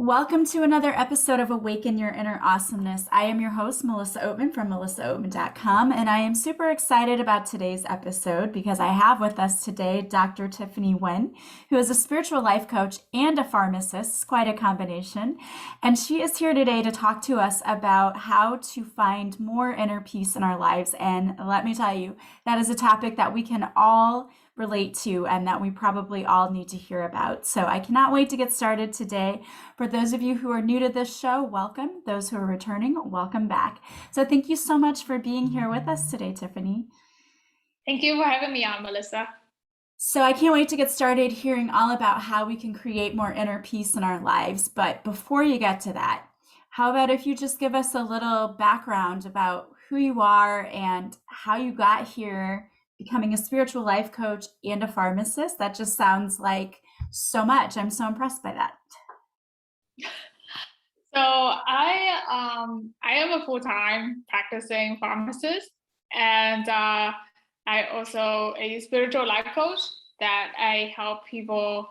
Welcome to another episode of Awaken Your Inner Awesomeness. I am your host, Melissa Oatman from melissaoatman.com, and I am super excited about today's episode because I have with us today Dr. Tiffany Nguyen, who is a spiritual life coach and a pharmacist, quite a combination. And she is here today to talk to us about how to find more inner peace in our lives. And let me tell you, that is a topic that we can all relate to and that we probably all need to hear about. So I cannot wait to get started today. For those of you who are new to this show, welcome. Those who are returning, welcome back. So thank you so much for being here with us today, Tiffany. Thank you for having me on, Melissa. So I can't wait to get started hearing all about how we can create more inner peace in our lives. But before you get to that, how about if you just give us a little background about who you are and how you got here, becoming a spiritual life coach and a pharmacist? That just sounds like so much. I'm so impressed by that. So I am a full-time practicing pharmacist, and I also a spiritual life coach that I help people,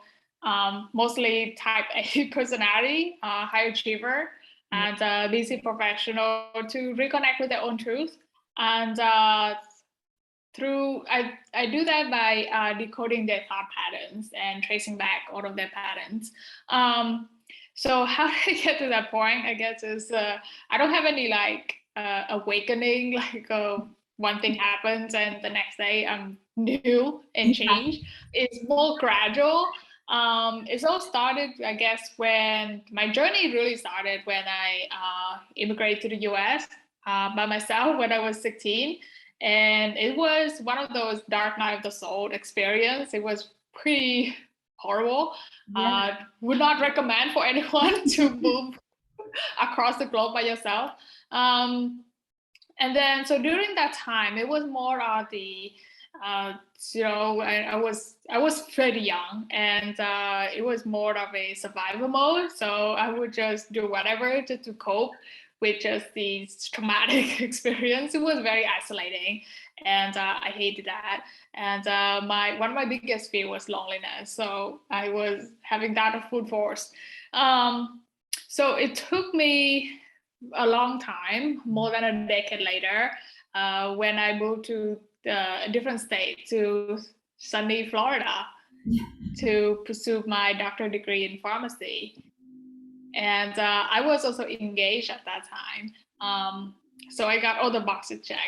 mostly type A personality, high achiever, and busy professional to reconnect with their own truth. And through I do that by decoding their thought patterns and tracing back all of their patterns. So how did I get to that point? I guess is I don't have any awakening one thing happens and the next day I'm new and changed. It's more gradual. It's all started, I guess, when my journey really started when I immigrated to the US by myself when I was 16. And it was one of those dark night of the soul experience. It was pretty horrible. Yeah. Would not recommend for anyone to move across the globe by yourself. And then, so during that time, it was more of the, I was pretty young, and it was more of a survival mode. So I would just do whatever to cope with just these traumatic experience. It was very isolating, and I hated that. And one of my biggest fear was loneliness. So I was having that of food force. So it took me a long time, more than a decade later, when I moved to a different state, to sunny Florida, to pursue my doctorate degree in pharmacy. And I was also engaged at that time. So I got all the boxes checked,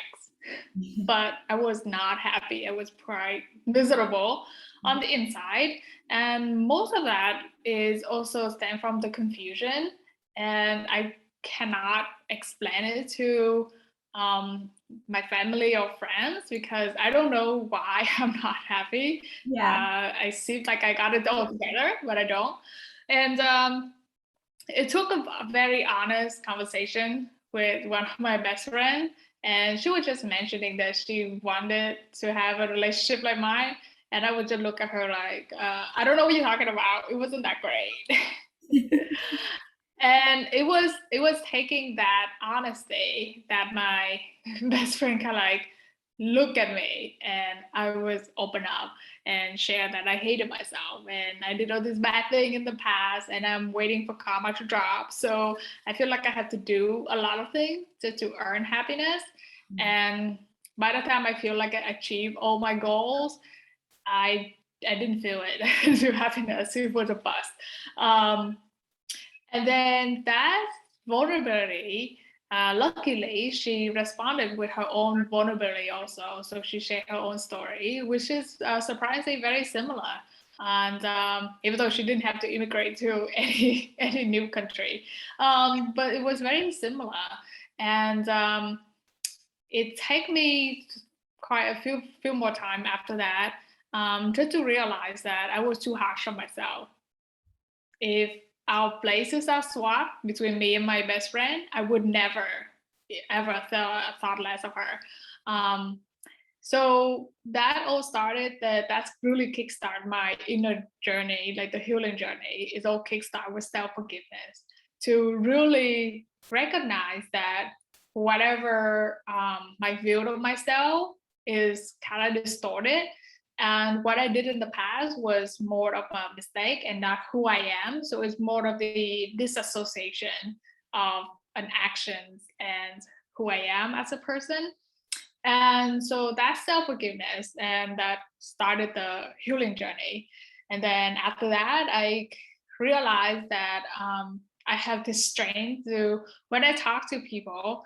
but I was not happy. I was quite miserable on the inside. And most of that is also stem from the confusion. And I cannot explain it to my family or friends because I don't know why I'm not happy. Yeah. I seem like I got it all together, but I don't. And it took a very honest conversation with one of my best friends, and she was just mentioning that she wanted to have a relationship like mine, and I would just look at her like, I don't know what you're talking about. It wasn't that great. And it was taking that honesty that my best friend kind of like look at me, and I was open up and share that I hated myself and I did all this bad thing in the past and I'm waiting for karma to drop. So I feel like I had to do a lot of things to earn happiness. And by the time I feel like I achieved all my goals, I didn't feel it to happiness. It was a bust. And then that vulnerability, luckily, she responded with her own vulnerability also. So she shared her own story, which is surprisingly very similar. And even though she didn't have to immigrate to any new country, but it was very similar. And it took me quite a few more time after that, just to realize that I was too harsh on myself. If our places are swapped between me and my best friend, I would never ever thought less of her. So that all started, that's really kickstart my inner journey, like the healing journey is all kickstart with self-forgiveness, to really recognize that whatever my view of myself is kind of distorted, And what I did in the past was more of a mistake and not who I am. So it's more of the disassociation of an actions and who I am as a person. And so that's self forgiveness, and that started the healing journey. And then after that, I realized that I have this strength to, when I talk to people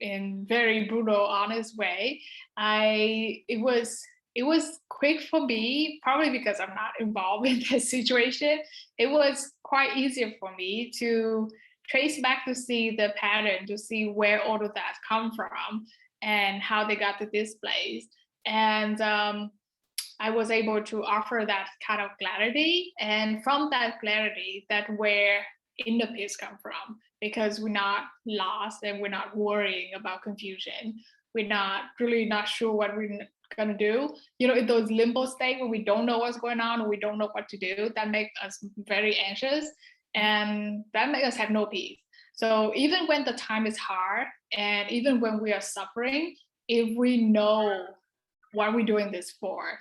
in very brutal, honest way, it was quick for me, probably because I'm not involved in this situation. It was quite easier for me to trace back to see the pattern, to see where all of that come from and how they got to this place. And I was able to offer that kind of clarity. And from that clarity, that where inner peace come from, because we're not lost and we're not worrying about confusion. We're not really not sure what we're gonna do. You know, in those limbo state where we don't know what's going on or we don't know what to do, that makes us very anxious and that makes us have no peace. So even when the time is hard and even when we are suffering, if we know what we're doing this for,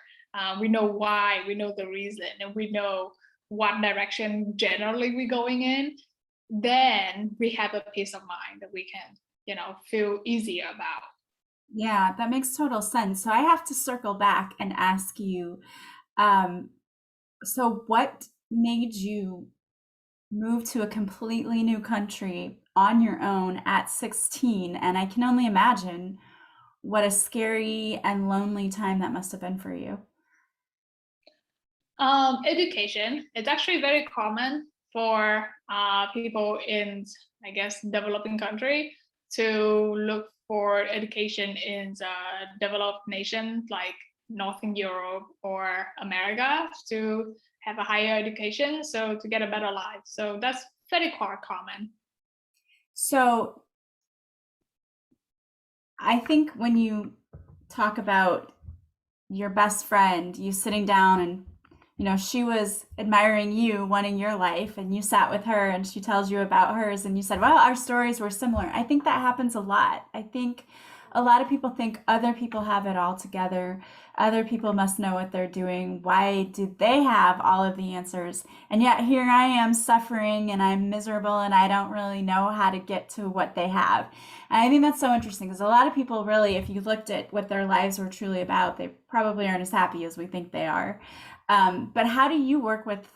we know why, we know the reason, and we know what direction generally we're going in, then we have a peace of mind that we can, feel easier about. Yeah, that makes total sense. So I have to circle back and ask you, um, so what made you move to a completely new country on your own at 16? And I can only imagine what a scary and lonely time that must have been for you. Education. It's actually very common for people in, I guess, developing country to look for education in developed nations like Northern Europe or America to have a higher education, so to get a better life. So that's very quite common. So I think when you talk about your best friend, you sitting down and she was admiring you, wanting your life, and you sat with her and she tells you about hers and you said, well, our stories were similar. I think that happens a lot. I think a lot of people think other people have it all together. Other people must know what they're doing. Why do they have all of the answers? And yet here I am suffering and I'm miserable and I don't really know how to get to what they have. And I think that's so interesting because a lot of people really, if you looked at what their lives were truly about, they probably aren't as happy as we think they are. But how do you work with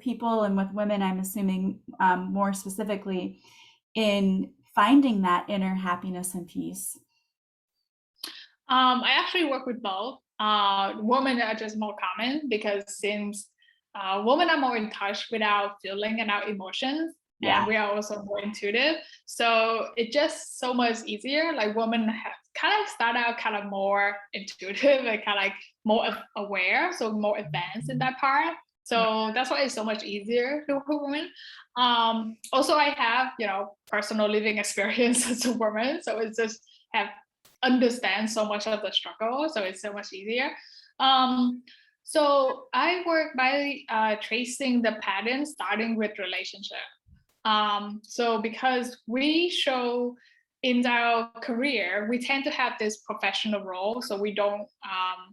people and with women? I'm assuming more specifically in finding that inner happiness and peace. I actually work with both. Women are just more common because since women are more in touch with our feeling and our emotions, Yeah. and we are also more intuitive. So it's just so much easier. Like women have kind of start out kind of more intuitive and kind of like more aware, so more advanced in that part. So that's why it's so much easier for women. Also, I have personal living experience as a woman, so it's just have understand so much of the struggle, so it's so much easier. So I work by tracing the pattern starting with relationship. So because we show in our career, we tend to have this professional role, so we don't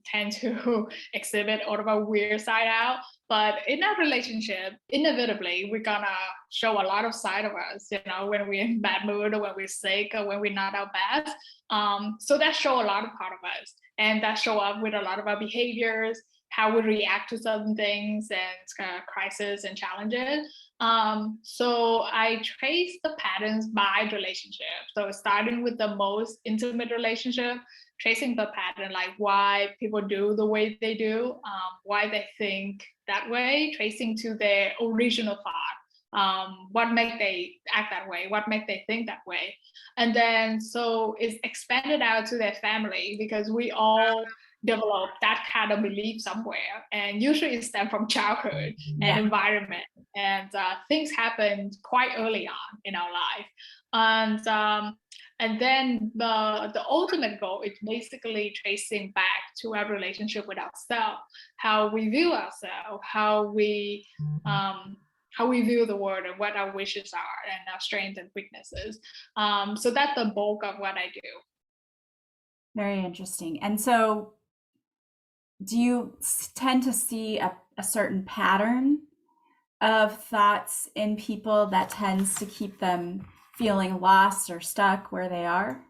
tend to exhibit all of our weird side out. But in our relationship, inevitably, we're gonna show a lot of side of us, when we're in bad mood or when we're sick or when we're not our best. So that show a lot of part of us, and that show up with a lot of our behaviors, how we react to certain things and crises and challenges. So I trace the patterns by relationship. So starting with the most intimate relationship, tracing the pattern, like why people do the way they do, why they think that way, tracing to their original thought. What make they act that way? What make they think that way? And then so it's expanded out to their family because we all develop that kind of belief somewhere, and usually it stems from childhood and Yeah. environment, and things happen quite early on in our life, and then the ultimate goal is basically tracing back to our relationship with ourselves, how we view ourselves, how we view the world, and what our wishes are, and our strengths and weaknesses. So that's the bulk of what I do. Very interesting. And so do you tend to see a certain pattern of thoughts in people that tends to keep them feeling lost or stuck where they are?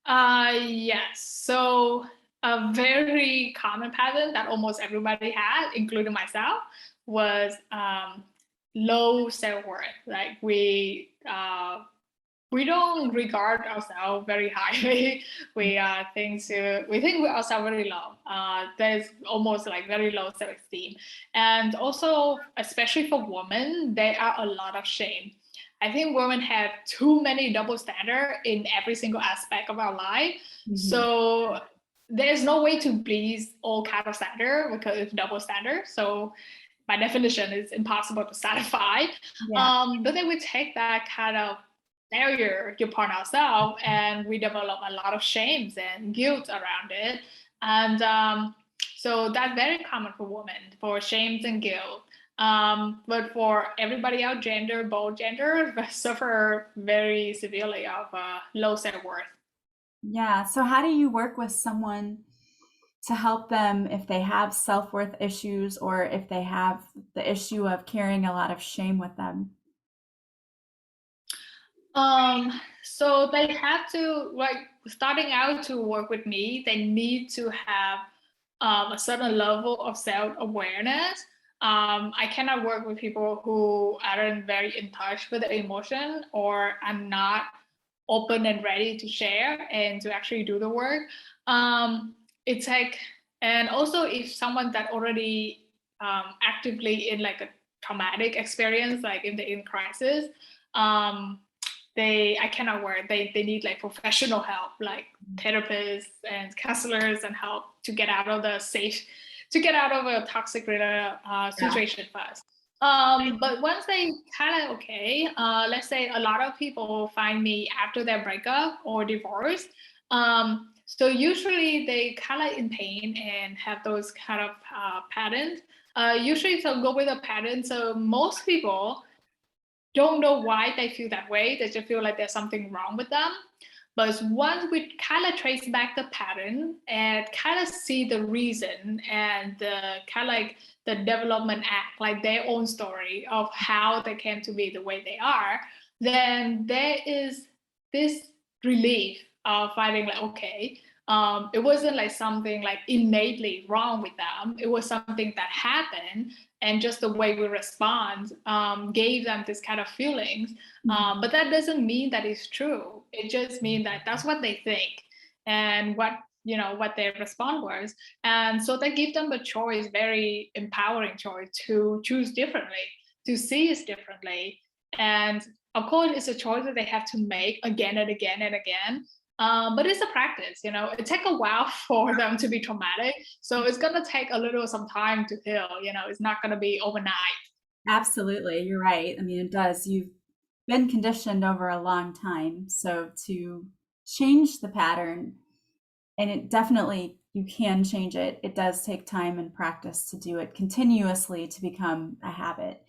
Yes. So a very common pattern that almost everybody had, including myself, was low self-worth. Like we don't regard ourselves very highly. We think we ourselves very low. There's almost like very low self-esteem, and also especially for women, there are a lot of shame. I think women have too many double standard in every single aspect of our life. Mhm. So there's no way to please all kind of standard because it's double standard. So by definition, it's impossible to satisfy. Yeah. But then we take that kind of failure upon ourselves and we develop a lot of shames and guilt around it. And so that's very common for women, for shames and guilt. But for everybody else, gender, both gender, suffer very severely of low self-worth. Yeah. So how do you work with someone to help them if they have self-worth issues or if they have the issue of carrying a lot of shame with them? So they have to, like, starting out to work with me, they need to have a certain level of self-awareness. I cannot work with people who aren't very in touch with the emotion or are not open and ready to share and to actually do the work. It's like, and also if someone that already actively in like a traumatic experience, like if they're in crisis, um, I cannot work. They need like professional help, like therapists and counselors and help to get out of to get out of a toxic Yeah. situation first. But once they kind of okay, let's say a lot of people find me after their breakup or divorce. So usually they kind of in pain and have those kind of patterns. Usually, so go with a pattern. So most people don't know why they feel that way. They just feel like there's something wrong with them. But once we kind of trace back the pattern and kind of see the reason and the kind of like the development act, like their own story of how they came to be the way they are, then there is this relief of finding like, okay, it wasn't like something like innately wrong with them. It was something that happened and just the way we respond gave them this kind of feelings. But that doesn't mean that it's true. It just means that that's what they think and what their response was. And so they give them a choice, very empowering choice to choose differently, to see it differently. And of course, it's a choice that they have to make again and again and again. But it's a practice, it takes a while for them to be traumatic. So it's going to take a little some time to heal, it's not going to be overnight. Absolutely. You're right. I mean, it does. You've been conditioned over a long time. So to change the pattern, and it definitely, you can change it. It does take time and practice to do it continuously to become a habit.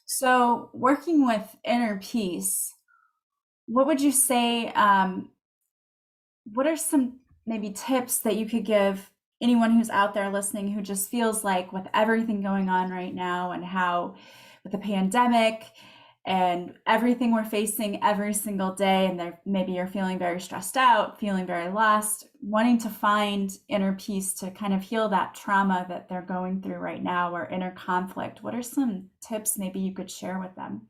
So, working with inner peace, what would you say? What are some maybe tips that you could give anyone who's out there listening who just feels like with everything going on right now and how with the pandemic and everything we're facing every single day, and they're maybe you're feeling very stressed out, feeling very lost, wanting to find inner peace to kind of heal that trauma that they're going through right now or inner conflict? What are some tips maybe you could share with them?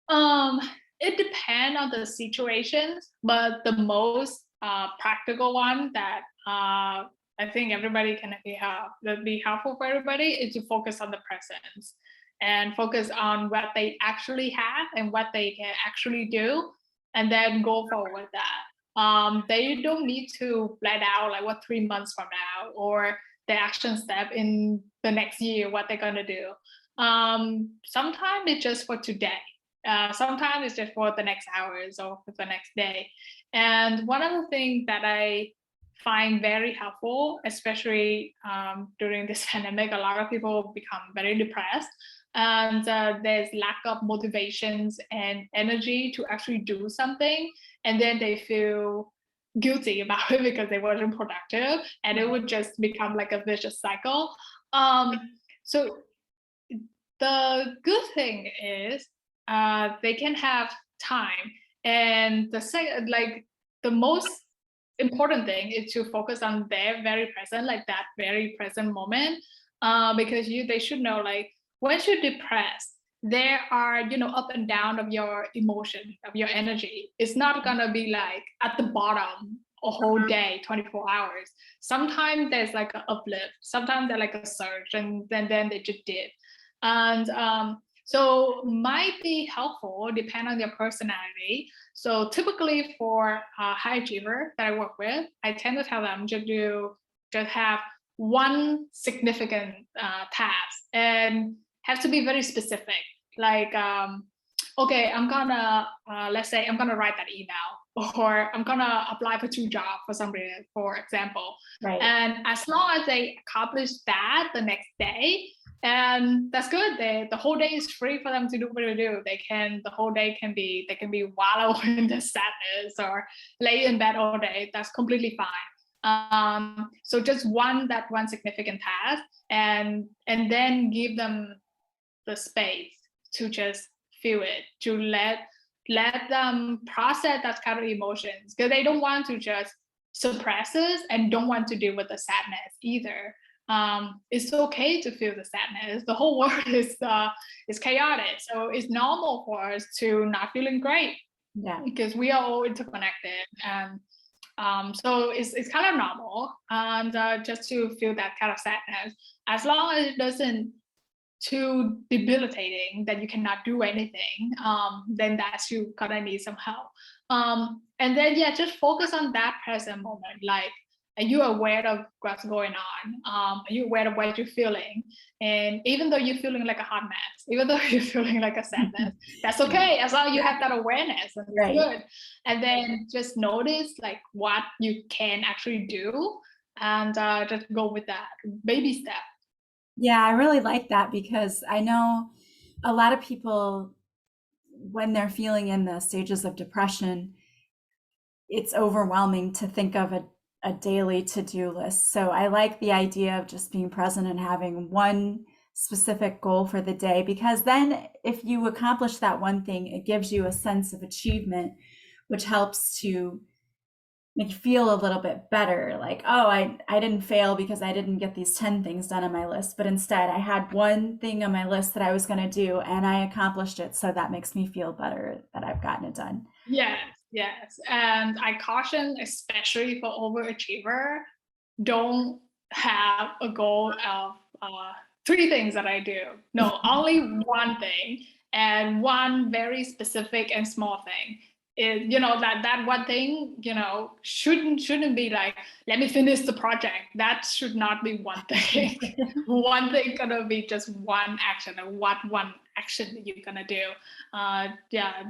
Um, it depends on the situations, but the most practical one that I think everybody can be helpful for everybody is to focus on the presence and focus on what they actually have and what they can actually do, and then go forward with that. They don't need to plan out like what 3 months from now or the action step in the next year, what they're gonna do. Sometimes it's just for today. Sometimes it's just for the next hours or for the next day. And one of the things that I find very helpful, especially during this pandemic, a lot of people become very depressed, and there's lack of motivations and energy to actually do something, and then they feel guilty about it because they weren't productive, and it would just become like a vicious cycle. So the good thing is they can have time, and the most important thing is to focus on their very present, like that very present moment, because they should know, like, once you're depressed, there are, up and down of your emotion, of your energy. It's not gonna be like at the bottom a whole day, 24 hours. Sometimes there's like an uplift, sometimes there's like a surge, and then they just dip. And so might be helpful, depend on your personality. So typically for a high achiever that I work with, I tend to tell them just have one significant task, and have to be very specific. Like, okay, I'm gonna let's say I'm gonna write that email, or I'm gonna apply for 2 jobs for somebody, for example. Right. And as long as they accomplish that the next day, and that's good. The whole day is free for them to do what they do. The whole day can be, they can be wallow in the sadness or lay in bed all day. That's completely fine. So just one significant task, and then give them the space to just feel it, to let them process that kind of emotions, because they don't want to just suppress it and don't want to deal with the sadness either. It's okay to feel the sadness. The whole world is chaotic, so it's normal for us to not feeling great. Yeah. Because we are all interconnected, and so it's kind of normal, and just to feel that kind of sadness, as long as it doesn't too debilitating that you cannot do anything, then that's you gonna need some help. And then just focus on that present moment. Like, are you aware of what's going on? Are you aware of what you're feeling? And even though you're feeling like a hot mess, even though you're feeling like a sadness, that's okay, as long as you have that awareness, and it's good. And then just notice like what you can actually do, and just go with that baby step. Yeah, I really like that, because I know a lot of people, when they're feeling in the stages of depression, it's overwhelming to think of a daily to-do list. So I like the idea of just being present and having one specific goal for the day, because then if you accomplish that one thing, it gives you a sense of achievement, which helps to make you feel a little bit better. Like, oh, I didn't fail because I didn't get these 10 things done on my list, but instead I had one thing on my list that I was going to do and I accomplished it. So that makes me feel better that I've gotten it done. Yes. And I caution, especially for overachiever, don't have a goal of 3 things that I do. No, only one thing, and one very specific and small thing. Is, that one thing, shouldn't be like, let me finish the project. That should not be one thing. One thing gonna be just one action, and what one action that you're gonna do.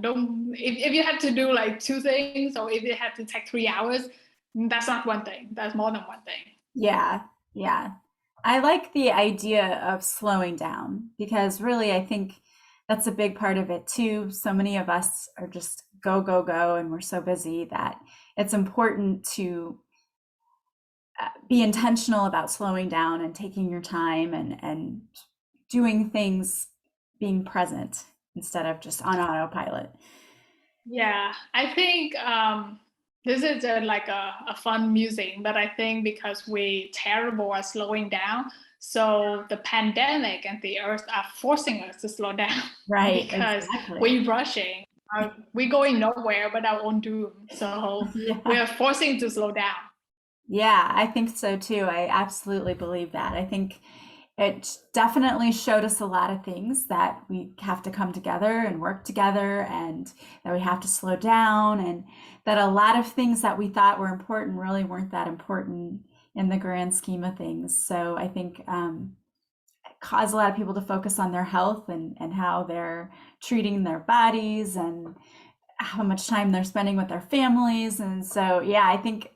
Don't, if you have to do like 2 things, or if you have to take 3 hours, that's not one thing. That's more than one thing. Yeah. I like the idea of slowing down, because really I think that's a big part of it too. So many of us are just go, go, go, and we're so busy that it's important to be intentional about slowing down and taking your time and doing things, being present instead of just on autopilot. Yeah, I think this is like a fun musing, but I think because we terrible at slowing down, so the pandemic and the earth are forcing us to slow down. Right, Because exactly. we're rushing, we're going nowhere but our own doom. So we are forcing to slow down. Yeah, I think so too. I absolutely believe that. I think it definitely showed us a lot of things, that we have to come together and work together, and that we have to slow down, and that a lot of things that we thought were important really weren't that important in the grand scheme of things. So I think it caused a lot of people to focus on their health and how they're treating their bodies and how much time they're spending with their families. And so, yeah, I think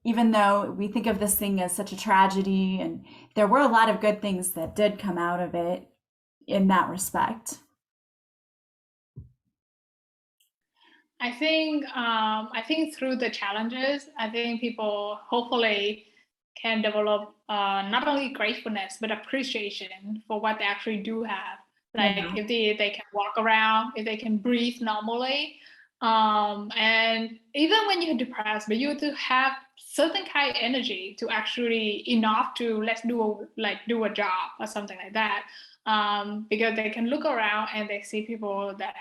even though we think of this thing as such a tragedy, and there were a lot of good things that did come out of it in that respect. I think through the challenges, I think people hopefully can develop not only gratefulness but appreciation for what they actually do have. Like Yeah. if they can walk around, if they can breathe normally, and even when you're depressed, but you to have certain kind of energy to actually enough to let's do a job or something like that. Because they can look around and they see people that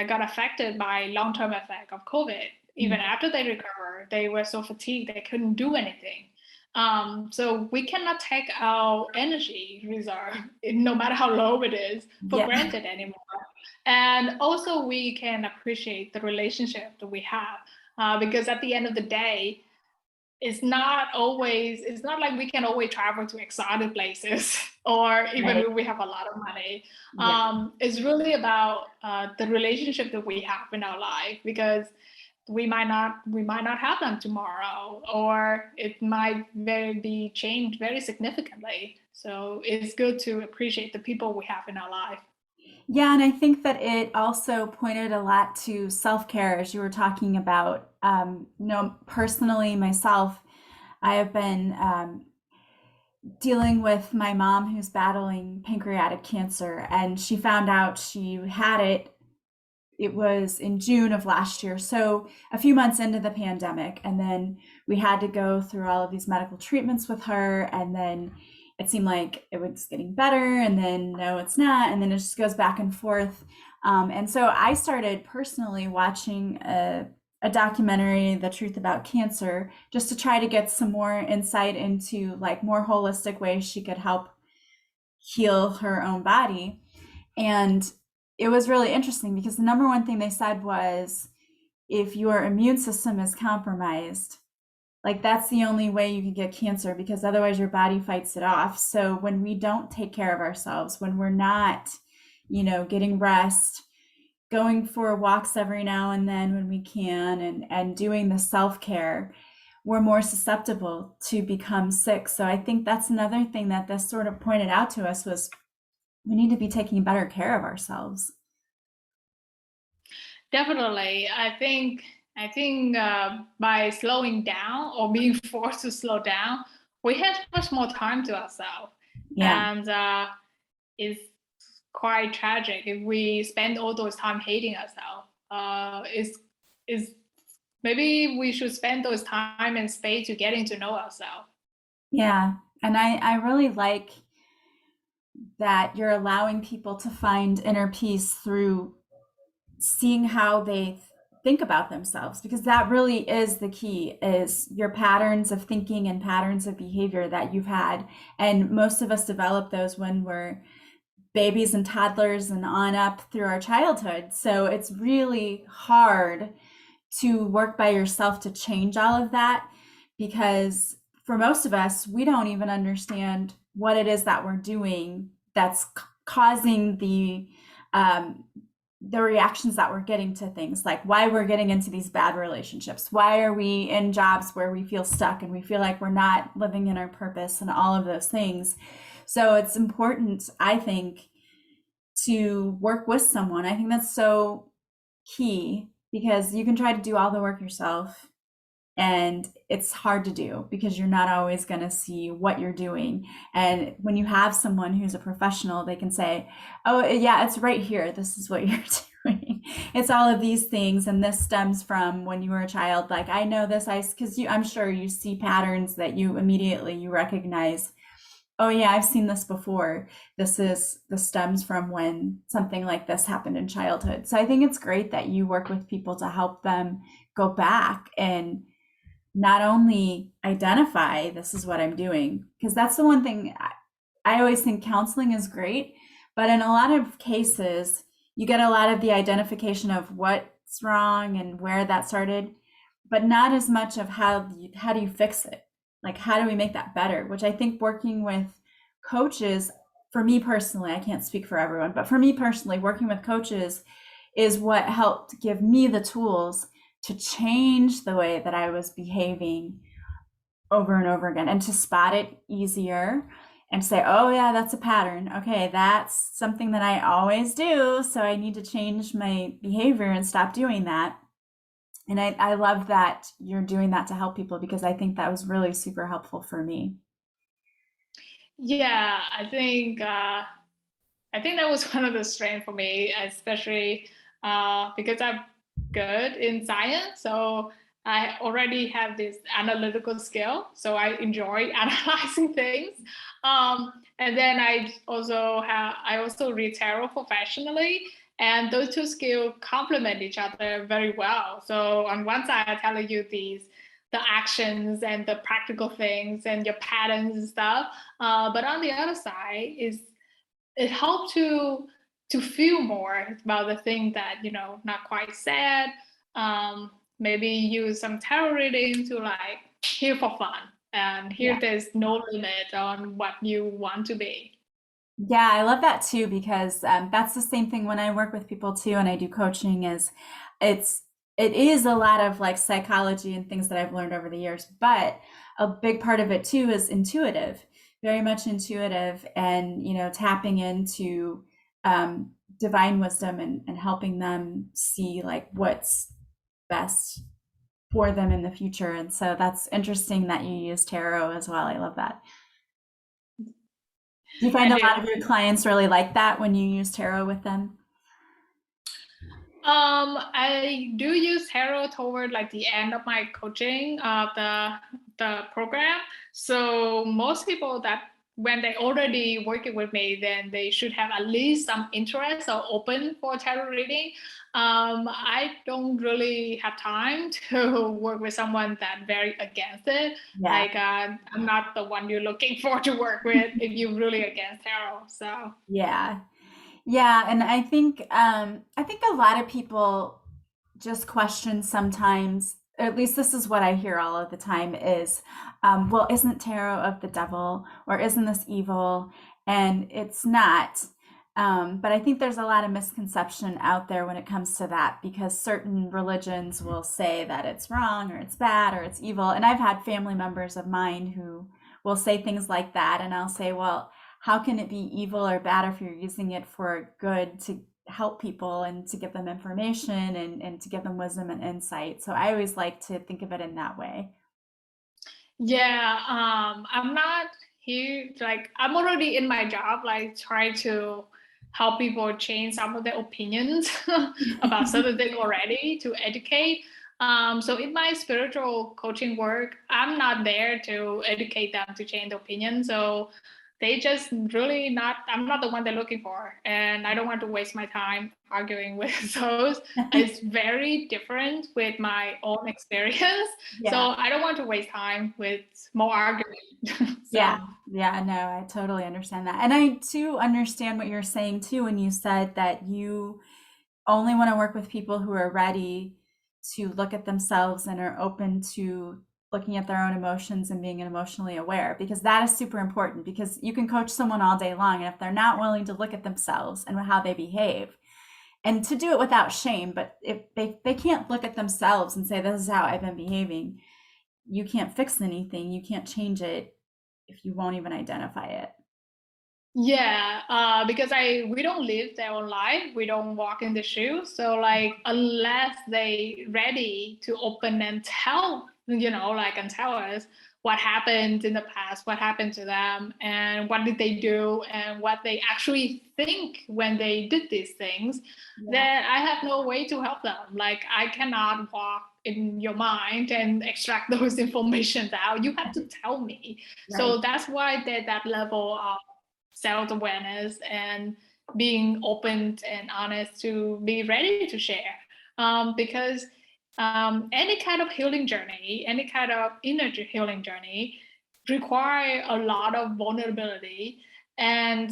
got affected by long-term effect of COVID. Even Mm. after they recover, they were so fatigued they couldn't do anything. So we cannot take our energy reserve, no matter how low it is, for Yeah. granted anymore. And also, we can appreciate the relationship that we have, because at the end of the day, it's not like we can always travel to exotic places or even Right. if we have a lot of money. Yeah. It's really about the relationship that we have in our life, because we might not have them tomorrow, or it might be changed very significantly. So it's good to appreciate the people we have in our life. Yeah, and I think that it also pointed a lot to self-care as you were talking about. Personally, myself, I have been dealing with my mom who's battling pancreatic cancer, and she found out she had it. It was in June of last year, so a few months into the pandemic, and then we had to go through all of these medical treatments with her, and then it seemed like it was getting better, and then no, it's not, and then it just goes back and forth. And so I started personally watching a documentary, The Truth About Cancer, just to try to get some more insight into like more holistic ways she could help heal her own body. And it was really interesting because the number one thing they said was if your immune system is compromised, like that's the only way you can get cancer because otherwise your body fights it off. So when we don't take care of ourselves, when we're not, getting rest, going for walks every now and then when we can, and doing the self-care, we're more susceptible to become sick. So I think that's another thing that this sort of pointed out to us was we need to be taking better care of ourselves. Definitely. I think by slowing down or being forced to slow down, we have much more time to ourselves. Yeah. And it's quite tragic if we spend all those time hating ourselves. Is maybe we should spend those time and space to getting to know ourselves. Yeah. And I really like that you're allowing people to find inner peace through seeing how they think about themselves, because that really is the key, is your patterns of thinking and patterns of behavior that you've had. And most of us develop those when we're babies and toddlers and on up through our childhood. So it's really hard to work by yourself to change all of that, because for most of us, we don't even understand what it is that we're doing that's causing um, the reactions that we're getting to things, like why we're getting into these bad relationships, why are we in jobs where we feel stuck and we feel like we're not living in our purpose, and all of those things. So it's important, I think, to work with someone. I think that's so key, because you can try to do all the work yourself and it's hard to do because you're not always going to see what you're doing. And when you have someone who's a professional, they can say, oh yeah, it's right here, this is what you're doing, it's all of these things, and this stems from when you were a child. Like I know this, because I'm sure you see patterns that you immediately you recognize, oh yeah, I've seen this before, this stems from when something like this happened in childhood. So I think it's great that you work with people to help them go back and not only identify this is what I'm doing, because that's the one thing I always think counseling is great, but in a lot of cases, you get a lot of the identification of what's wrong and where that started, but not as much of how do you fix it? Like, how do we make that better? Which I think working with coaches, for me personally, I can't speak for everyone, but for me personally, working with coaches is what helped give me the tools to change the way that I was behaving over and over again, and to spot it easier, and say, oh, yeah, that's a pattern. Okay, that's something that I always do. So I need to change my behavior and stop doing that. And I love that you're doing that to help people because I think that was really super helpful for me. Yeah, I think that was one of the strengths for me, especially because I'm good in science. So I already have this analytical skill. So I enjoy analyzing things. And then I also read tarot professionally. And those two skills complement each other very well. So on one side, I tell you the actions and the practical things and your patterns and stuff. But on the other side is it helped to feel more about the thing that not quite sad. Maybe use some tarot reading to like here for fun, and here Yeah. there's no limit on what you want to be. Yeah, I love that too because that's the same thing when I work with people too, and I do coaching. Is it's it is a lot of like psychology and things that I've learned over the years, but a big part of it too is intuitive, very much intuitive, and tapping into divine wisdom and helping them see like what's best for them in the future. And so that's interesting that you use tarot as well. I love that. Do you find I a lot do. of your clients really like that when you use tarot with them? I do use tarot toward like the end of my coaching of the program. So most people that when they already working with me, then they should have at least some interest or open for tarot reading. I don't really have time to work with someone that very against it. Yeah. Like I'm not the one you're looking for to work with if you're really against tarot. So Yeah. Yeah, and I think a lot of people just question sometimes, or at least this is what I hear all of the time is, well, isn't tarot of the devil or isn't this evil? And it's not. But I think there's a lot of misconception out there when it comes to that because certain religions will say that it's wrong or it's bad or it's evil. And I've had family members of mine who will say things like that, and I'll say, well, how can it be evil or bad if you're using it for good to help people and to give them information and to give them wisdom and insight? So I always like to think of it in that way. yeah, I'm not here like I'm already in my job, like trying to help people change some of their opinions about certain things already to educate. So in my spiritual coaching work, I'm not there to educate them to change the opinion. So they just really not, I'm not the one they're looking for. And I don't want to waste my time arguing with those. It's very different with my own experience. So Yeah. I don't want to waste time with more argument. Yeah. So Yeah, no, I totally understand that. And I too understand what you're saying too when you said that you only want to work with people who are ready to look at themselves and are open to looking at their own emotions and being emotionally aware, because that is super important, because you can coach someone all day long and if they're not willing to look at themselves and how they behave and to do it without shame, but if they can't look at themselves and say this is how I've been behaving, you can't fix anything, you can't change it if you won't even identify it. yeah, because we don't live their own life, we don't walk in the shoes. So like unless they ready to open and tell, like and tell us what happened in the past, what happened to them, and what did they do, and what they actually think when they did these things, Yeah. then I have no way to help them. Like I cannot walk in your mind and extract those information out. You have to tell me. Right. So that's why that level of self-awareness and being open and honest to be ready to share, because any kind of healing journey, any kind of inner healing journey require a lot of vulnerability, and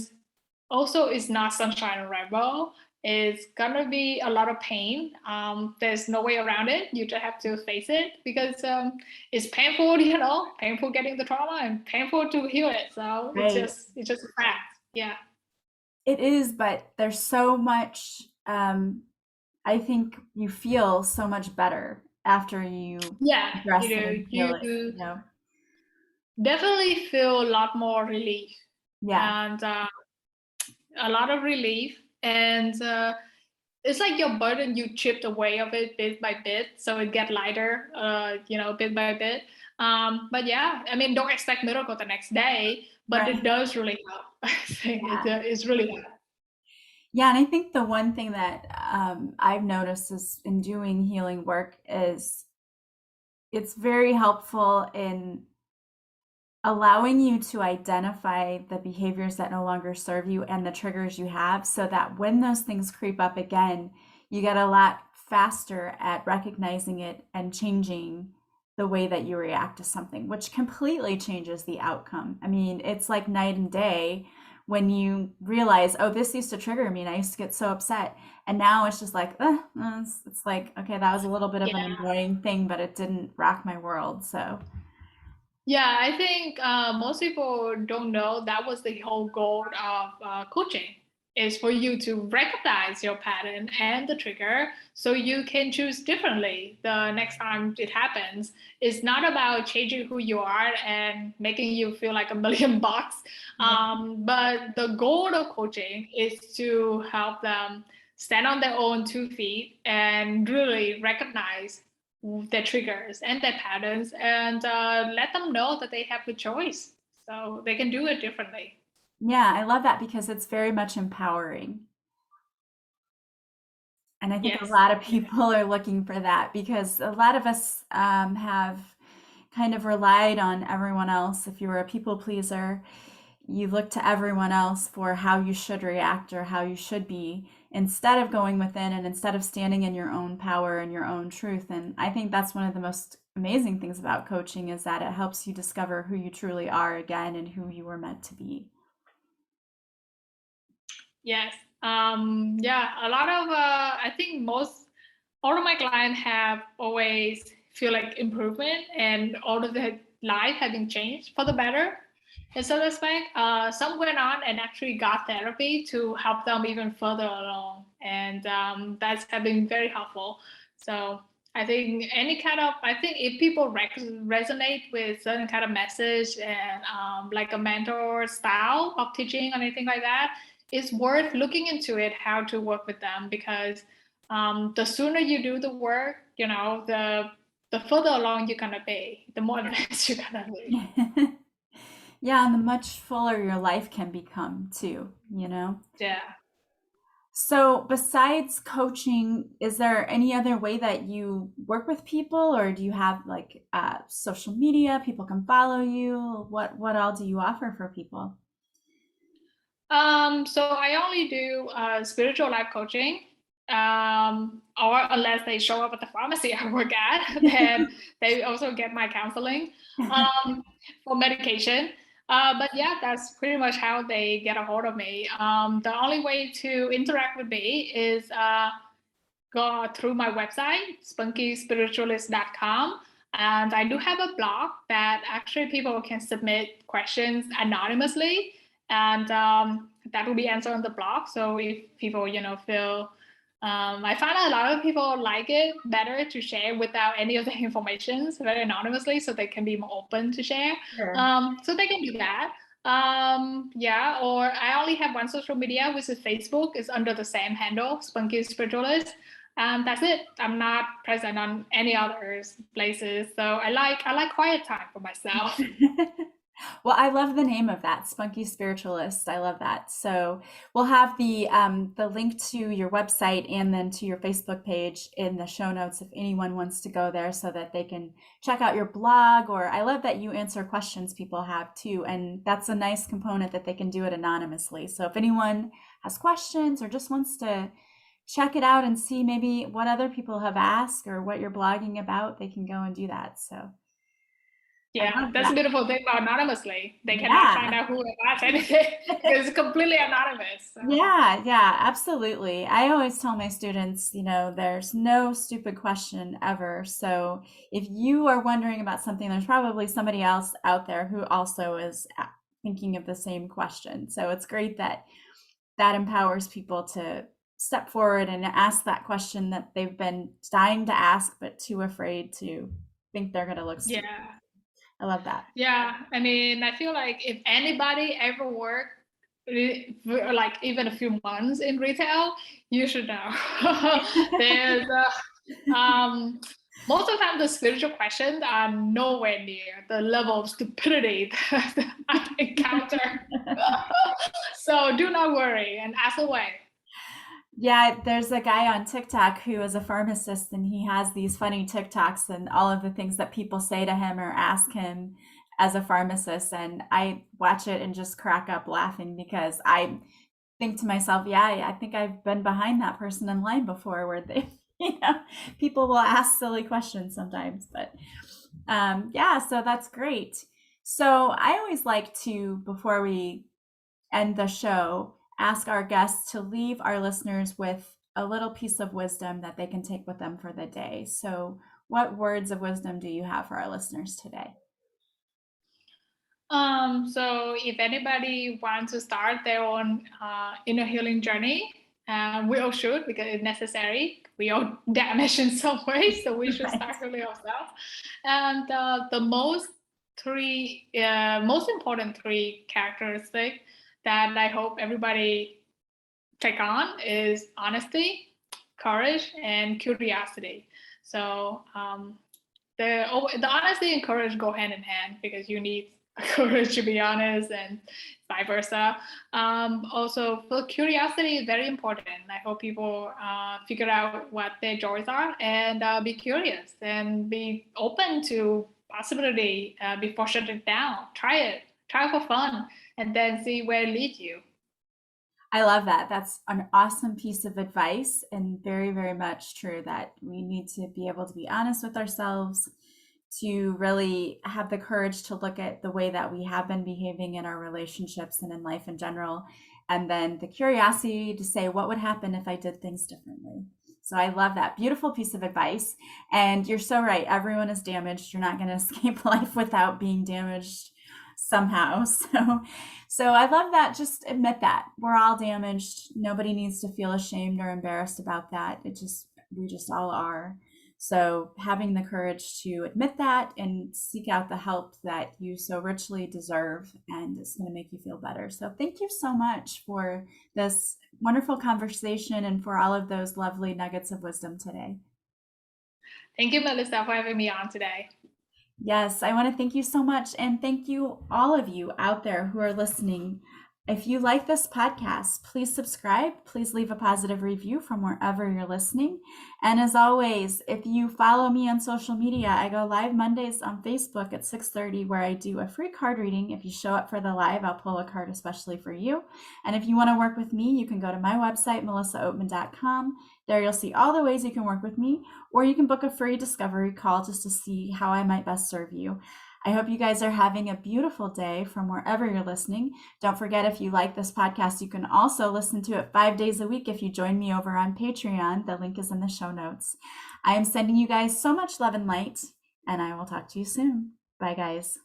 also it's not sunshine and rainbow. It's gonna be a lot of pain. There's no way around it. You just have to face it because it's painful, painful getting the trauma and painful to heal it. So Right. it's just a fact. Yeah. It is, but there's so much, I think you feel so much better after you Yeah, address it and heal it, you you know? definitely feel a lot more relief. Yeah. and a lot of relief. And it's like your burden, you chipped away of it bit by bit, so it get lighter, bit by bit. But yeah, I mean, don't expect miracle the next day, but it Right. does really help. I think it's really help. Yeah, and I think the one thing that I've noticed is in doing healing work is it's very helpful in allowing you to identify the behaviors that no longer serve you and the triggers you have so that when those things creep up again, you get a lot faster at recognizing it and changing the way that you react to something, which completely changes the outcome. I mean, it's like night and day when you realize, oh, this used to trigger me and I used to get so upset. And now it's just like, it's like, okay, that was a little bit of an Yeah. annoying thing, but it didn't rock my world. So, Yeah, I think most people don't know that was the whole goal of coaching is for you to recognize your pattern and the trigger so you can choose differently the next time it happens. It's not about changing who you are and making you feel like $1 million. yeah. But the goal of coaching is to help them stand on their own 2 feet and really recognize their triggers and their patterns and let them know that they have a choice so they can do it differently. Yeah, I love that because it's very much empowering. And I think a Yes. lot of Yeah. people are looking for that because a lot of us have kind of relied on everyone else. If you were a people pleaser, you look to everyone else for how you should react or how you should be instead of going within and instead of standing in your own power and your own truth. And I think that's one of the most amazing things about coaching is that it helps you discover who you truly are again and who you were meant to be. Yes. Yeah, a lot of I think most all of my clients have always feel like improvement and all of their life having changed for the better in some respect. Some went on and actually got therapy to help them even further along, and that's have been very helpful. So I think I think if people resonate with certain kind of message and like a mentor style of teaching or anything like that, it's worth looking into it how to work with them because the sooner you do the work, the further along you're gonna be, the more advanced you're gonna be. Yeah, and the much fuller your life can become too, you know? Yeah. So, besides coaching, is there any other way that you work with people, or do you have like social media? People can follow you. What all do you offer for people? So I only do spiritual life coaching, or unless they show up at the pharmacy I work at, then they also get my counseling for medication. But yeah, that's pretty much how they get a hold of me. The only way to interact with me is go through my website, spunkyspiritualist.com. And I do have a blog that actually people can submit questions anonymously, and that will be answered on the blog. So if people, feel, I find a lot of people like it better to share without any of the information, so very anonymously, so they can be more open to share. Sure. So they can do that. Yeah, or I only have one social media, which is Facebook. It's under the same handle, Spunky Spiritualist. That's it. I'm not present on any other places. So I like quiet time for myself. Well, I love the name of that, Spunky Spiritualist. I love that. So we'll have the link to your website and then to your Facebook page in the show notes if anyone wants to go there so that they can check out your blog. Or I love that you answer questions people have too, and that's a nice component that they can do it anonymously. So if anyone has questions or just wants to check it out and see maybe what other people have asked or what you're blogging about, they can go and do that. So I Yeah, love that's the that. beautiful thing about anonymously. They cannot find Yeah. out who asked anything because it's completely anonymous. So Yeah, yeah, absolutely. I always tell my students, there's no stupid question ever. So if you are wondering about something, there's probably somebody else out there who also is thinking of the same question. So it's great that that empowers people to step forward and ask that question that they've been dying to ask, but too afraid to think they're going to look stupid. yeah. I love that. Yeah, I mean, I feel like if anybody ever worked like even a few months in retail, you should know. There's most of the time the spiritual questions are nowhere near the level of stupidity that I encounter. So do not worry and ask away. Yeah, there's a guy on TikTok who is a pharmacist, and he has these funny TikToks and all of the things that people say to him or ask him as a pharmacist. And I watch it and just crack up laughing because I think to myself, yeah, I think I've been behind that person in line before where they, you know, people will ask silly questions sometimes. But yeah, so that's great. So I always like to, before we end the show, ask our guests to leave our listeners with a little piece of wisdom that they can take with them for the day. So, what words of wisdom do you have for our listeners today? So if anybody wants to start their own inner healing journey, we all should because it's necessary. We all damaged in some ways, so we should Right. start healing ourselves. And the most important three characteristics that I hope everybody take on is honesty, courage, and curiosity. So the honesty and courage go hand in hand because you need courage to be honest and vice versa. Also, for curiosity is very important. I hope people figure out what their joys are and be curious and be open to possibility before shutting it down. Try it for fun, and then see where it leads you. I love that. That's an awesome piece of advice, and very, very much true that we need to be able to be honest with ourselves, to really have the courage to look at the way that we have been behaving in our relationships and in life in general. And then the curiosity to say, what would happen if I did things differently? So I love that. Beautiful piece of advice. And you're so right. Everyone is damaged. You're not going to escape life without being damaged somehow. So I love that. Just admit that we're all damaged. Nobody needs to feel ashamed or embarrassed about that. We just all are. So having the courage to admit that and seek out the help that you so richly deserve, and it's going to make you feel better. So thank you so much for this wonderful conversation and for all of those lovely nuggets of wisdom today. Thank you, Melissa, for having me on today. Yes, I want to thank you so much. And thank you, all of you out there who are listening. If you like this podcast, please subscribe. Please leave a positive review from wherever you're listening. And as always, if you follow me on social media, I go live Mondays on Facebook at 6:30, where I do a free card reading. If you show up for the live, I'll pull a card especially for you. And if you want to work with me, you can go to my website, melissaoatman.com. There you'll see all the ways you can work with me, or you can book a free discovery call just to see how I might best serve you. I hope you guys are having a beautiful day from wherever you're listening. Don't forget, if you like this podcast, you can also listen to it 5 days a week if you join me over on Patreon. The link is in the show notes. I am sending you guys so much love and light, and I will talk to you soon. Bye, guys.